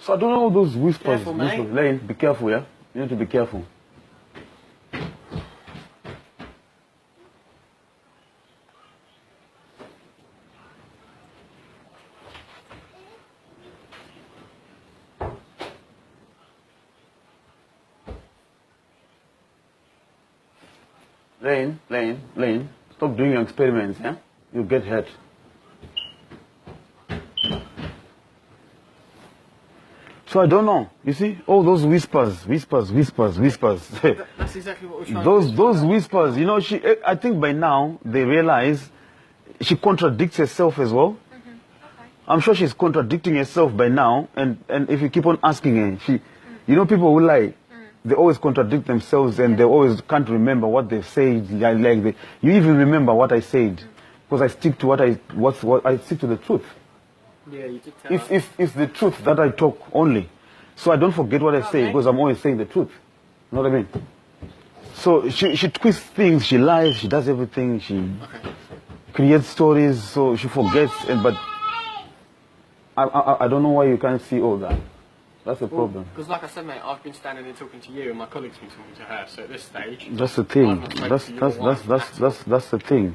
So I don't know those whispers. Careful, mate. Lane, be careful, yeah? You need to be careful. Lane, stop doing your experiments, yeah? You'll get hurt. So I don't know. You see, all those whispers. That's exactly what we're trying to do. Those whispers, you know, I think by now they realize she contradicts herself as well. Okay. I'm sure she's contradicting herself by now, and if you keep on asking her, you know, people who lie, they always contradict themselves, and they always can't remember what they've said. You even remember what I said, because I stick to what I stick to the truth. Yeah, you did tell us. It's the truth that I talk only, so I don't forget what I say, because I'm always saying the truth. You know what I mean? So she twists things, she lies, she does everything, she creates stories, so she forgets. But I don't know why you can't see all that. That's the problem. Because like I said, mate, I've been standing there talking to you, and my colleague's been talking to her. So at this stage, that's the thing. That's the thing.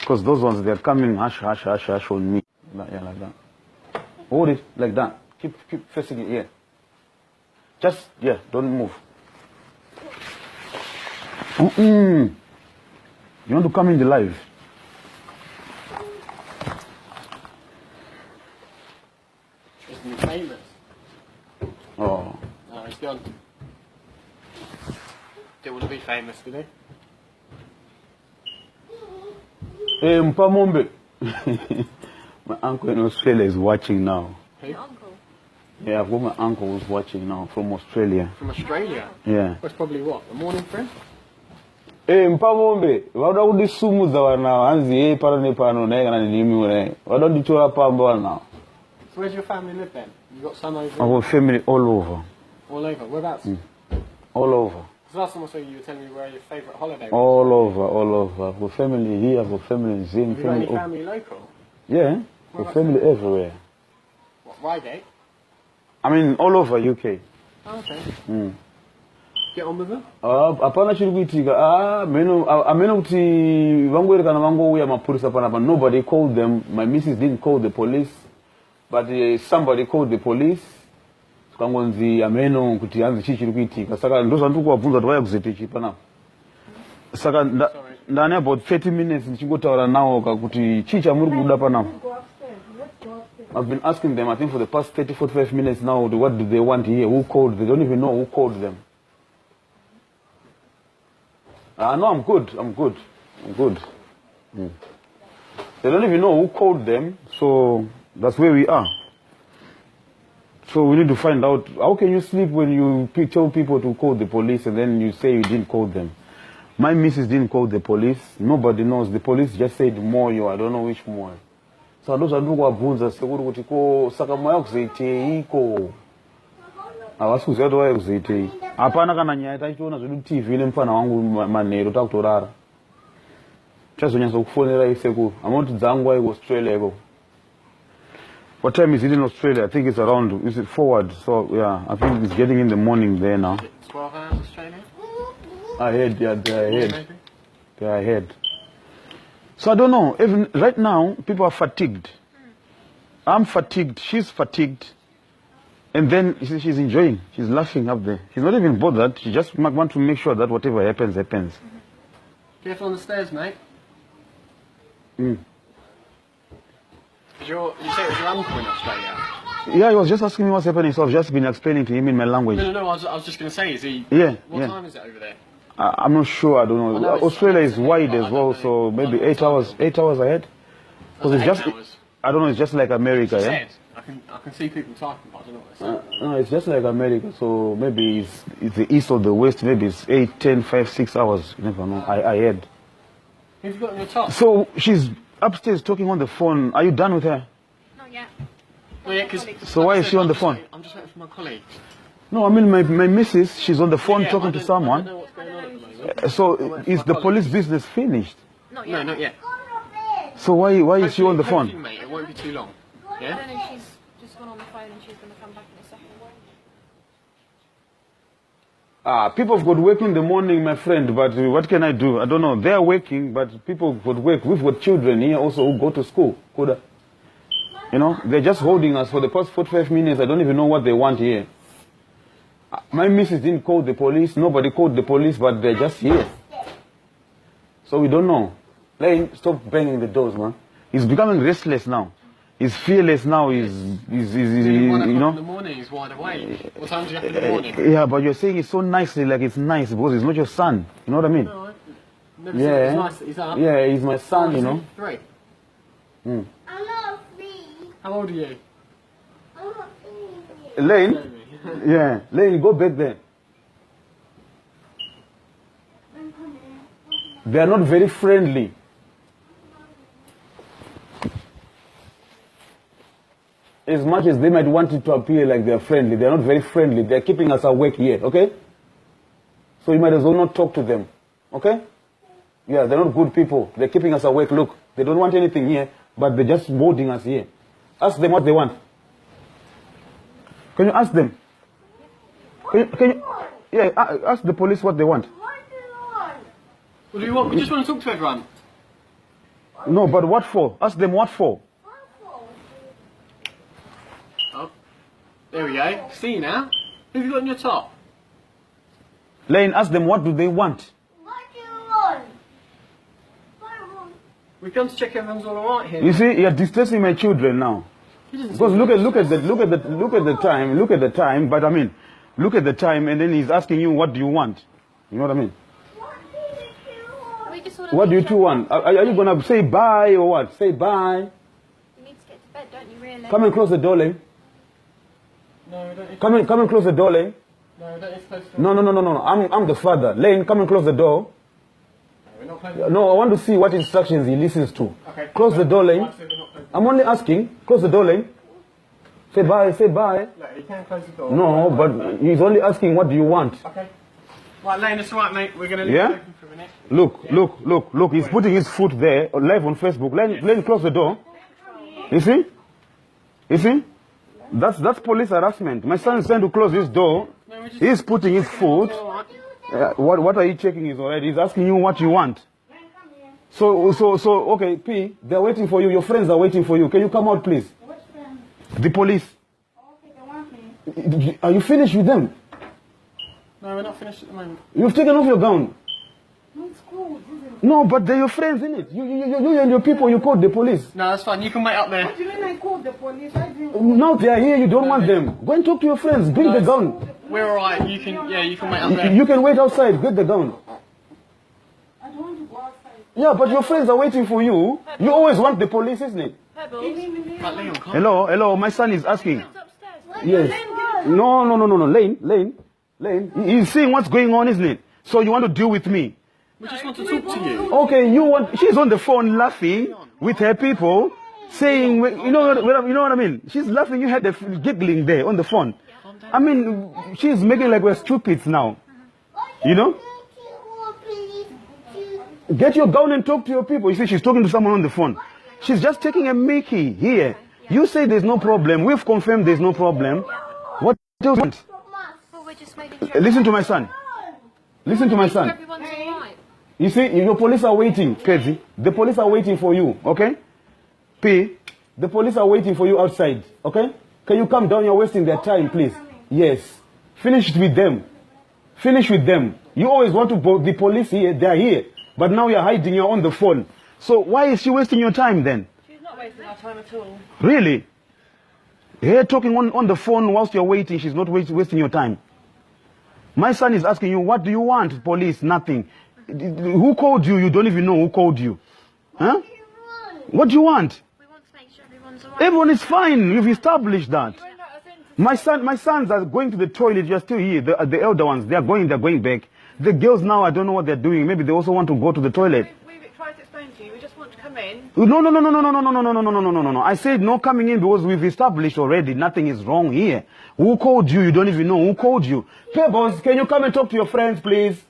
Because those ones, they're coming hush on me. Yeah, like that. Hold it like that. Keep facing it here. Just, yeah, don't move. You want to come in the live? She's been famous. Oh. No, he's gone. Didn't want to be famous, did he? Hey, Mpamombe. My uncle in Australia is watching now. Who? Your uncle? Yeah, I've got my uncle who's watching now from Australia. From Australia? Yeah. That's probably what? A morning friend? Hey, Mpamombe, wada udisumuza wana anzi ye parane pano na kana nilimi wana. Wada udichora pamba wana. So where's your family live then? You got some over? I've got family all over. All over? Whereabouts? All over. Because last time I saw you, you were telling me where your favourite holiday was. All over. I've got family here, I've got family in Zim. Have you got any family local? Yeah, I've got family everywhere. What, Reigate? I mean, all over UK. Oh, okay. Mm. Get on with them? Apana chiri kuitika. Ameno kuti vangoerekana vangouya mapurisa panapa. Nobody called them. My missus didn't call the police, but somebody called the police. Kangonzi ameno kuti hanzi chiri kuitika. Saka ndo zvandiri kuvabvunza kuti vaya kuzeti panapa. Saka ndane about 30 minutes ndichingotaura nawo kuti chii chamuri kuda panapa. I've been asking them, I think for the past 30-45 minutes now, what do they want here? Who called? They don't even know who called them. No, I'm good. They don't even know who called them, so that's where we are. So we need to find out, how can you sleep when you tell people to call the police and then you say you didn't call them? My missus didn't call the police. Nobody knows. The police just said Moyo. I don't know which Moyo. So those are ndokubvunza sekuri kuti ko saka moyo kuzoitei ko. Avasikuziva kuti waya kuzoitei. Hapana kana nyaya tachiona zvedu TV nemufana wangu manheru takutorara. Chazonyasa kufonera isekuru. Amount dzangu wai Australia iko. What time is it in Australia? I think it's around, is it forward? So yeah, I think it's getting in the morning there now. Is it 12 hours Australia? Ahead, yeah, they're ahead. They're ahead. So I don't know, even right now, people are fatigued. I'm fatigued, she's fatigued. And then she's enjoying, she's laughing up there. She's not even bothered, she just wants to make sure that whatever happens, happens. Careful on the stairs, mate. Mm. You say it was your uncle in Australia? Yeah, he was just asking me what's happening, so I've just been explaining to him in my language. No, I was just going to say, is he... Yeah, What time is it over there? I'm not sure, I don't know. Australia is wide as well, so maybe 8 hours ahead. Because it's just, I don't know, it's just like America, yeah? I can see people talking, but I don't know what they're saying. No, it's just like America, so maybe it's the east or the west, maybe it's 8, 10, 5, 6 hours, you never know, I heard. Who've you got on your top? So she's upstairs talking on the phone. Are you done with her? Not yet. Oh, yeah, cause, so why is she on the phone? I'm just waiting for my colleague. No, I mean my missus, she's on the phone talking to someone. I don't know what's going on at the moment. So is the police business finished? Not yet. No, not yet. So why is she on the phone? Mate, it won't be too long. Yeah? I don't know, she's just one on the phone and she's going to come back in a second. People have got work in the morning, my friend, but what can I do? I don't know. They're working, but people have got work. We've got children here also who go to school. You know, they're just holding us for the past 45 minutes. I don't even know what they want here. My missus didn't call the police. Nobody called the police, but they're just here. So we don't know. Lane, stop banging the doors, man. He's becoming restless now. He's fearless now. He's you know. In the morning, he's wide awake. What time do you have in the morning? Yeah, but you're saying it so nicely, like it's nice because he's not your son. You know what I mean? No, never said it's nice that he's up. Yeah, he's my son, you know. 3. I'm not 3. How old are you? I'm not 3. Lane? Yeah, Lane, go back there. They are not very friendly. As much as they might want it to appear like they're friendly, they're not very friendly. They're keeping us awake here, okay? So you might as well not talk to them, okay? Yeah, they're not good people. They're keeping us awake. Look, they don't want anything here, but they're just holding us here. Ask them what they want. Can you ask them? Can you yeah, ask the police what they want. What do you want? What do you want? We just want to talk to everyone. No, but what for? Ask them what for. Oh, there we go. See you now. Who have you got in your top? Lane, ask them what do they want. What do you want? We've come to check everyone's all alright here. You see, you're distressing my children now. Because look at the time. But I mean, look at the time, and then he's asking you, what do you want? You know what I mean? What do you two want? Are you gonna say bye or what? Say bye. You need to get to bed, don't you, really? Come and close the door, Lane. No, we don't. Come and close the door, Lane. No, we don't. Close the No. I'm the father. Lane, come and close the door. No, we're not closing. No, I want to see what instructions he listens to. Okay. Close the door, Lane. We're not closing. I'm only asking. Close the door, Lane. Say bye. Say bye. No, you can close the door. No, but he's only asking what do you want. Okay. Right, Lane, it's alright, mate. We're going to leave Yeah? it open for a minute. Look. He's putting his foot there, live on Facebook. Lane, close the door. You see? That's police harassment. My son is trying to close his door. No, He's putting his foot. What are you checking is already? He's asking you what you want. So, okay, P, they're waiting for you. Your friends are waiting for you. Can you come out, please? What's them? The police. Okay, they want me. Are you finished with them? No, we're not finished at the moment. You've taken off your gown. It's cold, isn't it? No, but they're your friends, isn't it? You and your people, you called the police. No, that's fine. You can wait up there. What do you mean I called the police? I didn't. Now they are here, you don't want them. Go and talk to your friends. Bring the gown. We're alright. You can wait up there. You can wait outside. Get the gown. I don't want to go outside. Yeah, but your friends are waiting for you. You always want the police, isn't it? Pebbles. Right, Leon, come. Hello. My son is asking. It's upstairs. Yes. No. Lane. He's seeing what's going on, isn't it? So you want to deal with me? We just want to talk to you. Okay, she's on the phone laughing with her people, saying, you know what I mean? She's laughing, you had the giggling there on the phone. I mean, she's making like we're stupids now. You know? Get your gown and talk to your people. You see, she's talking to someone on the phone. She's just taking a mickey here. You say there's no problem. We've confirmed there's no problem. What do you want? Well, we're just making sure. Listen to my son. Listen to my son. Everyone's alright. You see, your police are waiting, Kezi. The police are waiting for you, okay? P, the police are waiting for you outside, okay? Can you come down? You're wasting their time, please. Yes. Finish with them. You always want to go, the police here, they're here. But now you're hiding, you're on the phone. So why is she wasting your time then? She's not wasting our time at all. Really? Here talking on the phone whilst you're waiting, she's not wasting your time. My son is asking you, what do you want? Police, nothing. Who called you? You don't even know who called you. Huh? What do you want? We want to make sure everyone's alright. Everyone is fine. You've established that. My sons are going to the toilet. You're still here. The elder ones, they're going back. The girls now, I don't know what they're doing. Maybe they also want to go to the toilet. We've tried to explain to you. We just want to come in. No. I said no coming in because we've established already nothing is wrong here. Who called you? You don't even know who called you. Pebbles, can you come and talk to your friends, please?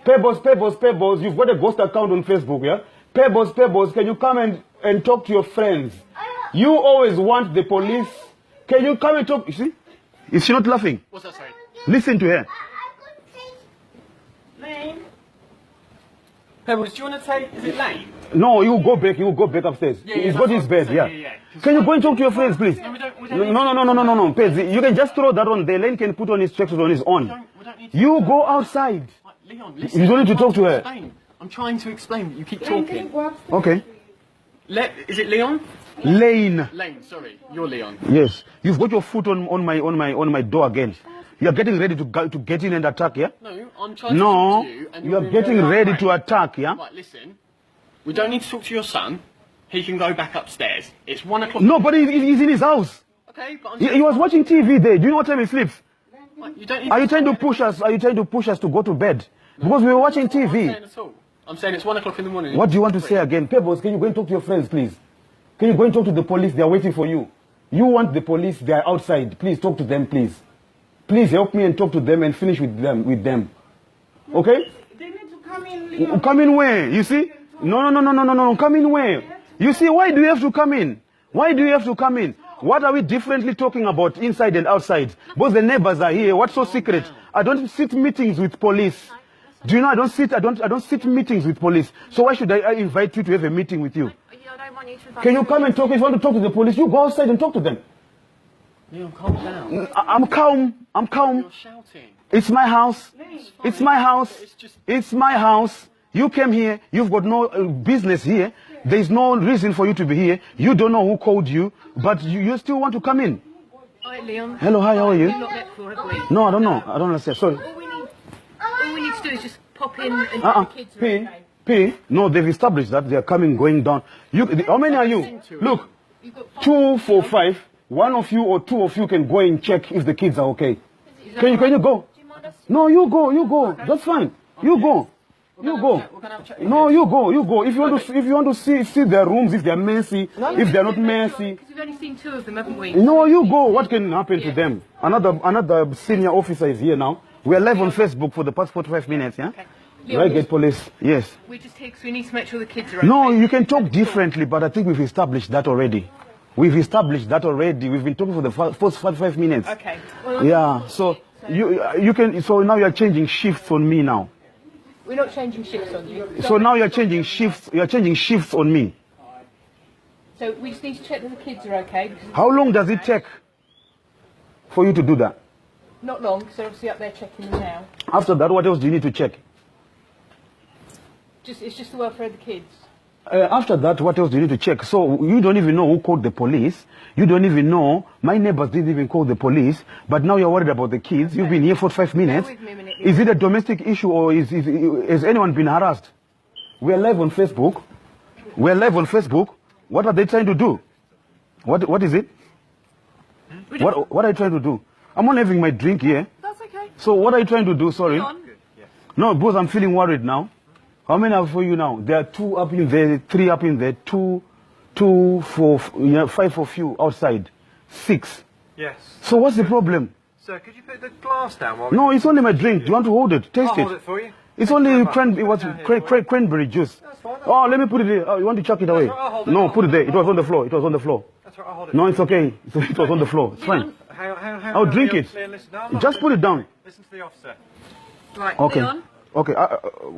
Pebbles, you've got a ghost account on Facebook, yeah? Pebbles, can you come and talk to your friends? You always want the police Can you come and talk? You see? Is she not laughing? What's that, sorry? Listen to her. Lane. Pebbles, do you want to take... Is it Lane? No, you go back. You go back upstairs. He's got his bed. Yeah. Can you go and talk to your friends, please? No, we don't No. Pez, you can just throw that on there. Lane can put on his checks on his own. we don't need to... You go outside. Leon, listen. You don't need to talk to her. I'm trying to explain. You keep Lane, can you talking. go upstairs? Okay. Is it Leon? Lane. Lane, sorry. You're Leon. Yes. You've got your foot on my door again. You're getting ready to get in and attack, yeah? No, I'm trying to No, talk to you. And you're being getting very ready irate. to attack, yeah? Right, listen. We don't need to talk to your son. He can go back upstairs. It's 1 o'clock. No, but he's in his house. Okay, but I'm He was watching TV there. Do you know what time he sleeps? Right, you don't need Are you trying to push us? Are you trying to push us to go to bed? Because we were watching I'm TV. saying at all. I'm saying it's 1 o'clock in the morning. What do you want to say again? Pebbles, can you go and talk to your friends, please? Can you go and talk to the police? They are waiting for you. You want the police? They are outside. Please talk to them, please. Please help me and talk to them and finish with them. Okay? They need to come in, Leon. Come in where? You see? No. Come in where? You see, why do you have to come in? Why do you have to come in? What are we differently talking about inside and outside? Both the neighbors are here. What's so secret? I don't sit meetings with police. Do you know I don't sit meetings with police. So why should I invite you to have a meeting with you? I don't want you to. Can you come and talk? If you want to talk to the police, you go outside and talk to them. Leon, calm down. I'm calm. You're shouting. It's my house. It's my house. It's just... It's my house. You came here. You've got no business here. There's no reason for you to be here. You don't know who called you, but you still want to come in. Hi, Leon. Hello, hi, how are you? We've not met before, have we? No, I don't know. I don't understand. Sorry. All we need to do is just pop in and the kids are okay. P. No, they've established that they are coming, going down. How many are you? Look, 2, 4, 5. One of you or two of you can go and check if the kids are okay. Can you go? Do you mind us? No, you go. That's fine. You go. No, you go. If you want to see their rooms, if they're messy, if they're not messy. Because we've only seen 2 of them, haven't we? No, you go. What can happen to them? Another senior officer is here now. We are live on Facebook for the past 45 minutes, yeah? Okay. Right, police. Yes. We're just here because we need to make sure the kids are okay. No, you can talk differently, but I think we've established that already. We've been talking for the first 45 minutes. Okay. Well, Yeah. So you can. So now you're changing shifts on me now. we're not changing shifts on you. So now you're changing shifts. You're changing shifts on me. So we just need to check that the kids are okay. Because How long does it take for you to do that? not long, because they're obviously up there checking them now. After that, what else do you need to check? It's just the welfare of the kids. After that, what else do you need to check? So you don't even know who called the police. You don't even know. My neighbors didn't even call the police. But now you're worried about the kids. You've been here for 5 minutes. Bear with me a minute. Is it a domestic issue or has anyone been harassed? We're live on Facebook. What are they trying to do? What is it? What are you trying to do? I'm not having my drink here. That's okay. So what are you trying to do? Sorry. Go on. No, because I'm feeling worried now. How many are for you now? There are 2 up in there, 3 up in there, 2, 4, 5 of you outside, 6. Yes. So what's the problem? Sir, could you put the glass down while No, it's only my drink. Do you want to hold it? Taste I'll hold it for you. It's Thank you only very much. cranberry juice. That's fine. Oh, let me put it there. Oh, you want to chuck it away? right, I'll hold it. No, I'll put it hold there. it. It was on the floor. It was on the floor. That's right, I'll hold it. No, it's okay. It was on the floor. It's fine. Hang I'll on, drink Leon, it. Leon, listen. No, I'm not Just put it down. Listen to the officer. Right, Okay. Leon. Okay,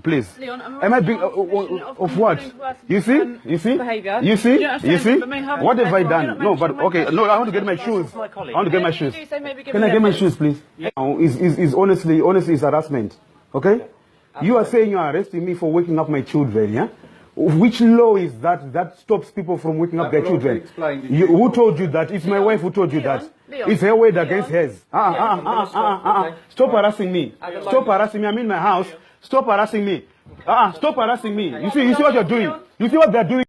please. Leon, I'm Am I arresting being you on suspicion of what? You see? You see? behaviour. You see? Yeah, You see? but I mean, What have I you're done? not No, but mentioning my okay. No, I want to get my question. shoes. I want to get my shoes. So maybe give Can me I get my evidence. shoes, please? Now, is honestly is harassment. Okay? You are saying you are arresting me for waking up my children, yeah? Which law is that stops people from waking up their children? Who told you that? It's my wife who told you that. Leon. It's her word against hers. Stop harassing me. Stop harassing me. I'm in my house. Stop harassing me. Stop harassing me. You see what you're doing? You see what they're doing?